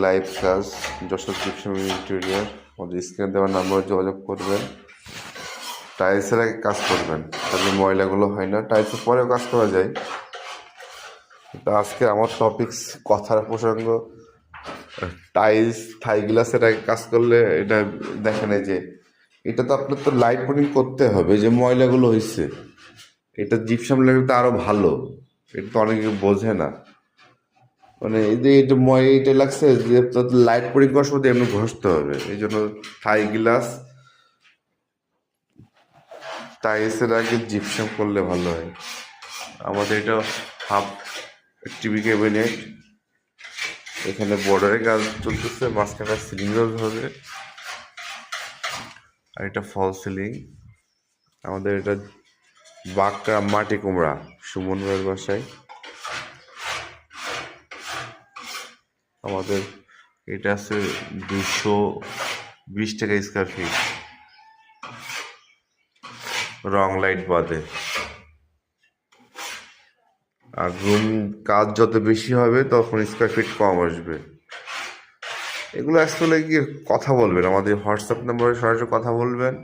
Live কাজ Jessore gypsum interior. আমাদের স্ক্রিনে দেওয়ার নাম্বারে যোগাযোগ করবেন। টাইলসের আগে কাজ করবেন, তাহলে ময়লাগুলো হয় না। টাইলসের পরেও কাজ করা যায়, তো আজকে আমার টপিকস কথার প্রসঙ্গ টাইলস থাই গ্লাসের আগে কাজ করলে এটা দেখেন এই যে এটা তো আপনার তো লাইট পুটিং করতে হবে, যে ময়লাগুলো হয়েছে এটা জিপসাম লাগলে তো আরো ভালো। এটা তো অনেকে বোঝে না, মানে এই যে এটা এটা লাগছে যে লাইট পুটিং করার সময় এমনি ঘষতে হবে। এই জন্য থাই গ্লাস টাইলসের আগে জিপসাম করলে ভালো হয়। আমাদের এটা হাফ টিভি ক্যাবিনেট, এখানে বর্ডারে কাজ চলতেছে, মাঝখানে সিলিং রোজ হবে, আর এটা ফল সিলিং। আমাদের এটা বাঁকড়া মাটি কুমড়া সুমন ভাইয়ের বাসায়। আমাদের এটা আছে 220 টাকা স্কোয়ার ফিট, রং লাইট বাদে। আর রুম কাজ যত বেশি হবে তখন স্কোয়ার ফিট কম আসবে। এগুলো আসলে কি কথা বলবেন, আমাদের হোয়াটসঅ্যাপ নাম্বারে সরাসরি কথা বলবেন।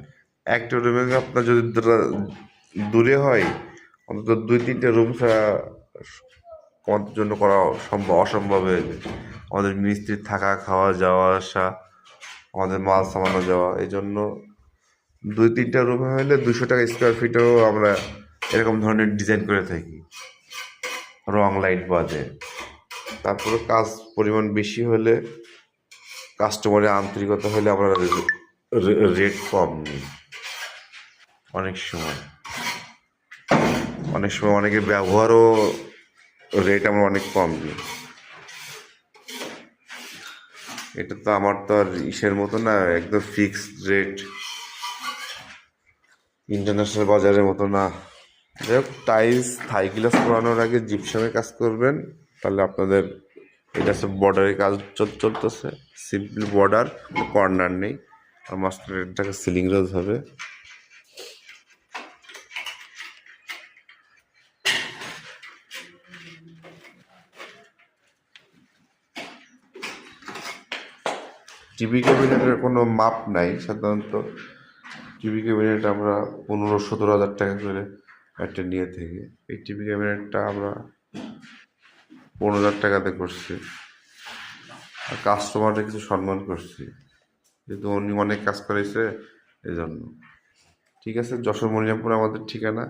একটা রুমে আপনার যদি দূরে হয় অন্তত 2-3টে রুম ছাড়া আমাদের জন্য করা অসম্ভব হয়ে যায়। আমাদের মিস্ত্রির থাকা খাওয়া যাওয়া আসা, আমাদের মাল সামানো যাওয়া, এই জন্য 2-3টা রুম হলে 200 টাকা স্কোয়ার ফিটেও আমরা এরকম ধরনের ডিজাইন করে থাকি, রং লাইট বাদে। তারপরে কাজ পরিমাণ বেশি হলে, কাস্টমারের আন্তরিকতা হলে আমরা রেট কম নিই। অনেক সময় অনেকের ব্যবহারও রেট আমরা অনেক কম দিই। এটা তো আমার তো আর ইসের মতো না, একদম ফিক্সড রেট, ইন্টারন্যাশনাল বাজারের মতো না। যাই হোক, টাইলস থাই গ্লাস করানোর আগে জিপসামে কাজ করবেন, তাহলে আপনাদের এটা হচ্ছে বর্ডারের কাজ চলতেছে, সিম্পল বর্ডার, কর্নার নেই, আর মাঝখানে সিলিং রোজ হবে। টিভি ক্যাবিনেটের কোনো মাপ নাই সাধারণত। টিভি ক্যাবিনেট আমরা 15-17 হাজার টাকা করে একটা নিয়ে থাকি। এই টিভি ক্যাবিনেটটা আমরা 15,000 টাকাতে করছি, আর কাস্টমারকে কিছু সম্মান করছি, যেহেতু উনি অনেক কাজ করেছে এই জন্য। ঠিক আছে, যশোর মনিরামপুর আমাদের ঠিকানা।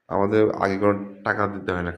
আমাদের আগে কোনো টাকা দিতে হয় না।